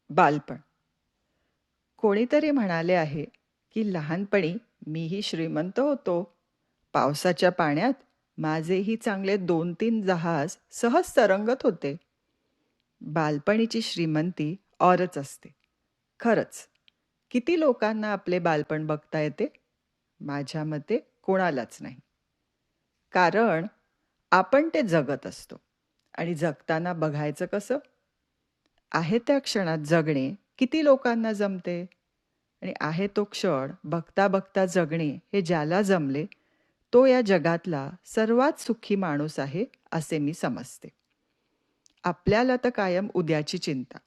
बालपण. कोणीतरी म्हणाले आहे की लहानपणी मीही श्रीमंत होतो. पावसाच्या पाण्यात माझेही चांगले 2-3 जहाज सहज तरंगत होते. बालपणीची श्रीमंती औरच असते. खरंच, किती लोकांना आपले बालपण बघता येते? माझ्या मते कोणालाच नाही. कारण आपण ते जगत असतो. आणि जगताना बघायचं कसं? आहे त्या क्षणात जगणे किती लोकांना जमते? आणि आहे तो क्षण बघता बघता जगणे हे ज्याला जमले, तो या जगातला सर्वात सुखी माणूस आहे असे मी समजते. आपल्याला तर कायम उद्याची चिंता.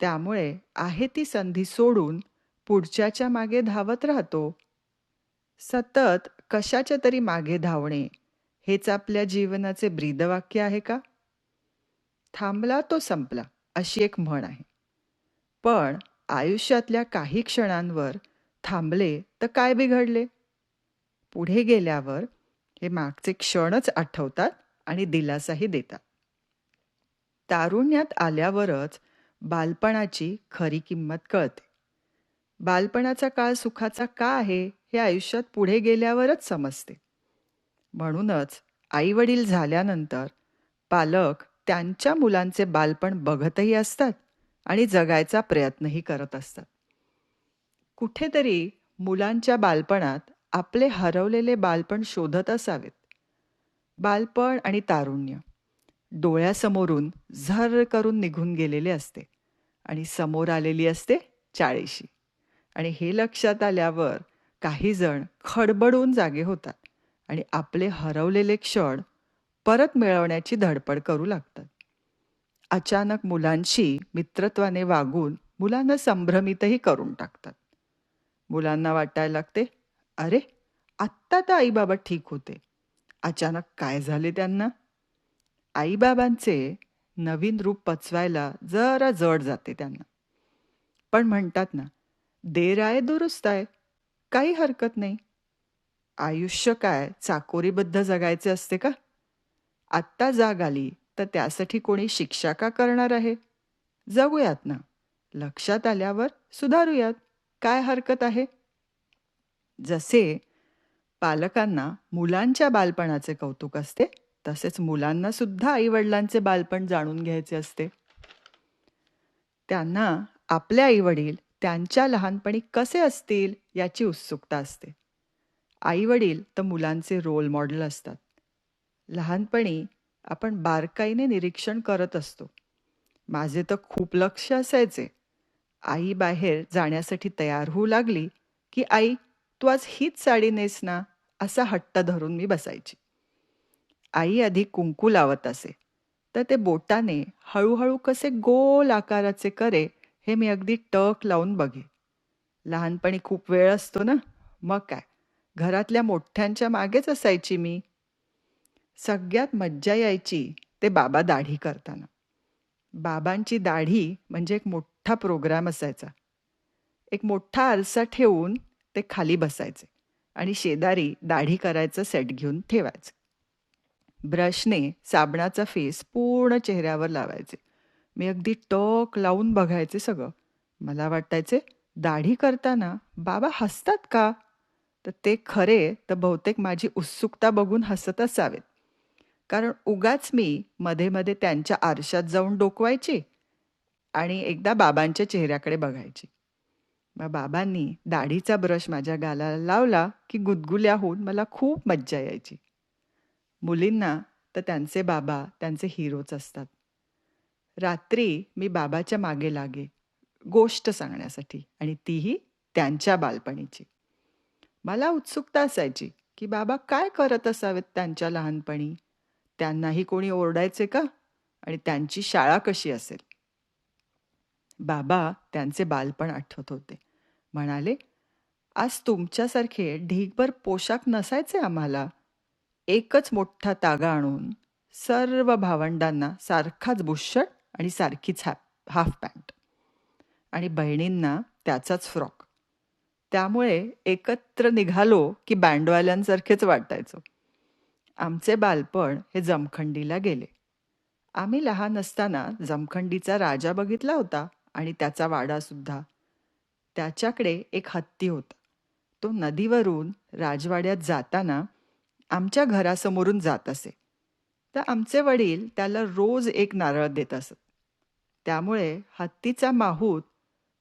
त्यामुळे आहे ती संधी सोडून पुढच्याच्या मागे धावत राहतो. सतत कशाच्या तरी मागे धावणे हेच आपल्या जीवनाचे ब्रीदवाक्य आहे का? थांबला तो संपला अशी एक म्हण आहे. पण आयुष्यातल्या काही क्षणांवर थांबले तर काय बिघडले? पुढे गेल्यावर हे मागचे क्षणच आठवतात आणि दिलासाही देतात. तारुण्यात आल्यावरच बालपणाची खरी किंमत कळते. बालपणाचा काळ सुखाचा का आहे हे आयुष्यात पुढे गेल्यावरच समजते. म्हणूनच आईवडील झाल्यानंतर पालक त्यांच्या मुलांचे बालपण बघतही असतात आणि जगायचा प्रयत्नही करत असतात. कुठेतरी मुलांच्या बालपणात आपले हरवलेले बालपण शोधत असावेत. बालपण आणि तारुण्य डोळ्यासमोरून झर करून निघून गेलेले असते आणि समोर आलेली असते 40शी. आणि हे लक्षात आल्यावर काही जण खडबडून जागे होतात आणि आपले हरवलेले क्षण परत मिळवण्याची धडपड करू लागतात. अचानक मुलांशी मित्रत्वाने वागून मुलांना संभ्रमितही करून टाकतात. मुलांना वाटायला लागते, अरे आत्ता तर आईबाबा ठीक होते, अचानक काय झाले त्यांना? आईबाबांचे नवीन रूप पचवायला जरा जड जाते त्यांना. पण म्हणतात ना, देर आहे दुरुस्त आहे, काही हरकत नाही. आयुष्य काय चाकोरीबद्ध जगायचे असते का? आत्ता जाग आली तर त्यासाठी कोणी शिक्षा का करणार आहे? जगूयात ना. लक्षात आल्यावर सुधारूयात. काय हरकत आहे? जसे पालकांना मुलांच्या बालपणाचे कौतुक असते, तसेच मुलांना सुद्धा आईवडिलांचे बालपण जाणून घ्यायचे असते. त्यांना आपले आईवडील त्यांच्या लहानपणी कसे असतील याची उत्सुकता असते. आईवडील तर मुलांचे रोल मॉडेल असतात. लहानपणी आपण बारकाईने निरीक्षण करत असतो. माझे तर खूप लक्ष असायचे. आई बाहेर जाण्यासाठी तयार होऊ लागली की आई तू आज हीच साडी नेस ना, असा हट्ट धरून मी बसायची. आई आधी कुंकू लावत असे तर ते बोटाने हळूहळू कसे गोल आकाराचे करे हे मी अगदी टक लावून बघे. लहानपणी खूप वेळ असतो ना, मग काय, घरातल्या मोठ्यांच्या मागेच असायची मी. सगळ्यात मज्जा यायची ते बाबा दाढी करताना. बाबांची दाढी म्हणजे एक मोठा प्रोग्राम असायचा. एक मोठा आरसा ठेवून ते खाली बसायचे आणि शेजारी दाढी करायचं सेट घेऊन ठेवायचे. ब्रशने साबणाचा फेस पूर्ण चेहऱ्यावर लावायचे. मी अगदी टक लावून बघायचे सगळं. मला वाटायचे दाढी करताना बाबा हसतात का? तर ते खरे तर बहुतेक माझी उत्सुकता बघून हसत असावेत. कारण उगाच मी मध्ये मध्ये त्यांच्या आरशात जाऊन डोकवायची आणि एकदा बाबांच्या चेहऱ्याकडे बघायची. मग बाबांनी दाढीचा ब्रश माझ्या गालाला लावला की गुदगुल्या होऊन मला खूप मज्जा यायची. मुलींना तर त्यांचे बाबा त्यांचे हिरोच असतात. रात्री मी बाबाच्या मागे लागे गोष्ट सांगण्यासाठी आणि तीही त्यांच्या बालपणीची. मला उत्सुकता असायची की बाबा काय करत असावेत त्यांच्या लहानपणी. त्यांनाही कोणी ओरडायचे का? आणि त्यांची शाळा कशी असेल? बाबा त्यांचे बालपण आठवत होते. म्हणाले, आज तुमच्यासारखे ढीगभर पोशाख नसायचे आम्हाला. एकच मोठा तागा आणून सर्व भावंडांना सारखाच बुशर्ट आणि सारखीच हाफ पॅन्ट आणि बहिणींना त्याचाच फ्रॉक. त्यामुळे एकत्र निघालो की बँडवाल्यांसारखेच वाटायचो. आमचे बालपण हे जमखंडीला गेले. आम्ही लहान असताना जमखंडीचा राजा बघितला होता आणि त्याचा वाडासुद्धा. त्याच्याकडे एक हत्ती होता. तो नदीवरून राजवाड्यात जाताना आमच्या घरासमोरून जात असे. तर आमचे वडील त्याला रोज एक नारळ देत असत. त्यामुळे हत्तीचा माहूत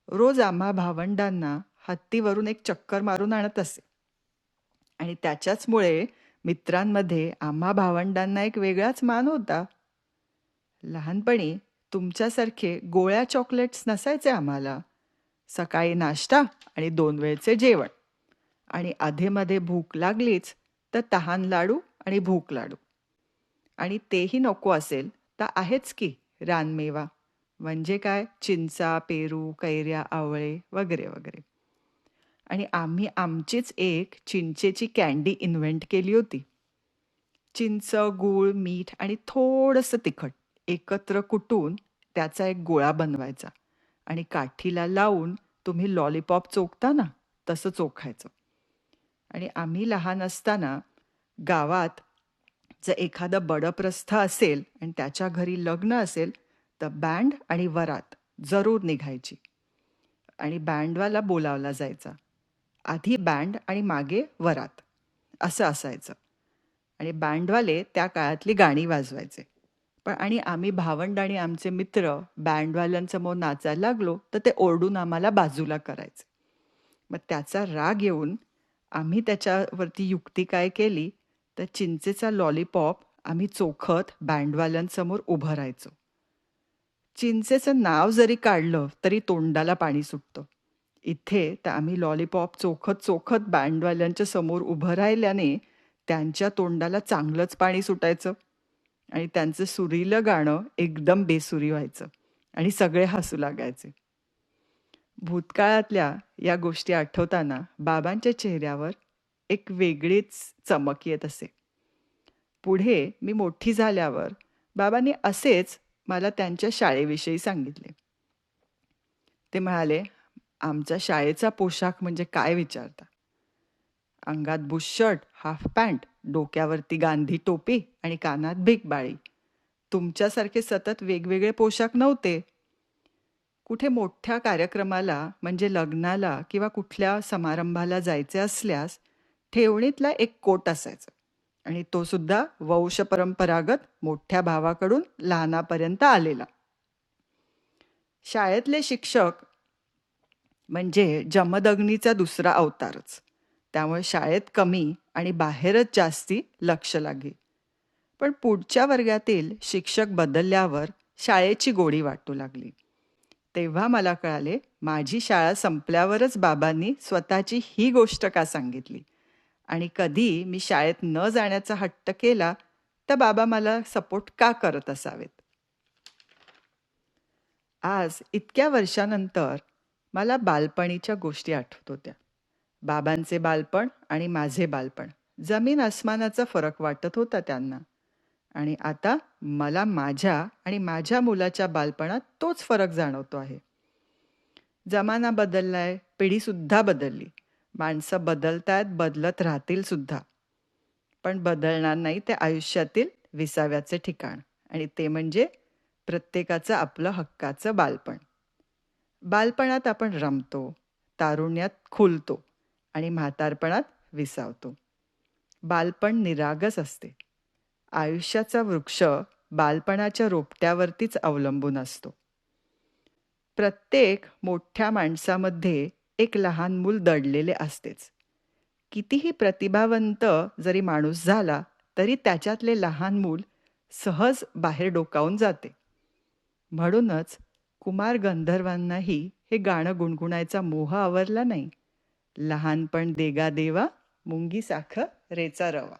रोज आम्हा भावंडांना हत्तीवरून एक चक्कर मारून आणत असे. आणि त्याच्याचमुळे मित्रांमध्ये आम्हा भावंडांना एक वेगळाच मान होता. लहानपणी तुमच्यासारखे गोळ्या चॉकलेट्स नसायचे आम्हाला. सकाळी नाश्ता आणि 2 वेळचे जेवण. आणि अधेमध्ये भूक लागलीच तर तहान लाडू आणि भूक लाडू. आणि तेही नको असेल तर आहेच की रानमेवा. म्हणजे काय, चिंचा, पेरू, कैऱ्या, आवळे वगैरे वगैरे. आणि आम्ही आमचीच एक चिंचेची कँडी इन्व्हेंट केली होती. चिंच, गूळ, मीठ आणि थोडंसं तिखट एकत्र कुटून त्याचा एक गोळा बनवायचा आणि काठीला लावून तुम्ही लॉलीपॉप चोखता ना, तसं चोखायचं. आणि आम्ही लहान असताना गावात जर एखादं बडप्रस्थ असेल आणि त्याच्या घरी लग्न असेल तर बँड आणि वरात जरूर निघायची आणि बँडवाला बोलावला जायचा. आधी बँड आणि मागे वरात असं असायचं. आणि बँडवाले त्या काळातली गाणी वाजवायचे. पण आणि आम्ही भावंड आणि आमचे मित्र बँडवाल्यांसमोर नाचायला लागलो तर ते ओरडून आम्हाला बाजूला करायचे. मग त्याचा राग येऊन आम्ही त्याच्यावरती युक्ती काय केली तर चिंचेचा लॉलीपॉप आम्ही चोखत बँडवाल्यांसमोर उभं राहायचो. चिंचेचं नाव जरी काढलं तरी तोंडाला पाणी सुटतं. इथे तर आम्ही लॉलीपॉप चोखत चोखत बँडवाल्यांच्या समोर उभं राहिल्याने त्यांच्या तोंडाला चांगलंच पाणी सुटायचं आणि त्यांचं सुरीलं गाणं एकदम बेसुरी व्हायचं आणि सगळे हसू लागायचे. भूतकाळातल्या या गोष्टी आठवताना बाबांच्या चेहऱ्यावर एक वेगळीच चमक येत असे. पुढे मी मोठी झाल्यावर बाबांनी असेच मला त्यांच्या शाळेविषयी सांगितले. ते म्हणाले, आमच्या शाळेचा पोशाख म्हणजे काय विचारता? अंगात बुशर्ट, हाफ पॅन्ट, डोक्यावरती गांधी टोपी आणि कानात भिकबाळी. तुमच्यासारखे सतत वेगवेगळे पोशाख नव्हते. कुठे मोठ्या कार्यक्रमाला म्हणजे लग्नाला किंवा कुठल्या समारंभाला जायचे असल्यास ठेवणीतला एक कोट असायचा आणि तो सुद्धा वंश परंपरागत मोठ्या भावाकडून लहानापर्यंत आलेला. शाळेतले शिक्षक म्हणजे जमदग्नीचा दुसरा अवतारच. त्यामुळे शाळेत कमी आणि बाहेरच जास्ती लक्ष लागे. पण पुढच्या वर्गातील शिक्षक बदलल्यावर शाळेची गोडी वाटू लागली. तेव्हा मला कळाले माझी शाळा संपल्यावरच बाबांनी स्वतःची ही गोष्ट का सांगितली आणि कधी मी शाळेत न जाण्याचा हट्ट केला तर बाबा मला सपोर्ट का करत असावेत. आज इतक्या वर्षानंतर मला बालपणीच्या गोष्टी आठवत होत्या. बाबांचे बालपण आणि माझे बालपण जमीन आसमानाचा फरक वाटत होता त्यांना. आणि आता मला माझ्या आणि माझ्या मुलाच्या बालपणात तोच फरक जाणवतो आहे. जमाना बदललाय, पिढीसुद्धा बदलली. माणसं बदलतायत, बदलत राहतील सुद्धा. पण बदलणार नाही ते आयुष्यातील विसाव्याचे ठिकाण आणि ते म्हणजे प्रत्येकाचं आपलं हक्काचं बालपण. बालपणात आपण रमतो, तारुण्यात खुलतो आणि म्हातारपणात विसावतो. बालपण निरागस असते. आयुष्याचा वृक्ष बालपणाच्या रोपट्यावरतीच अवलंबून असतो. प्रत्येक मोठ्या माणसामध्ये एक लहान मूल दडलेले असतेच. कितीही प्रतिभावंत जरी माणूस झाला तरी त्याच्यातले लहान मूल सहज बाहेर डोकावून जाते. म्हणूनच कुमार गंधर्वांनाही हे गाणं गुणगुणायचा मोह आवरला नाही. लहानपण देगा देवा, मुंगी साखर रेचा रवा.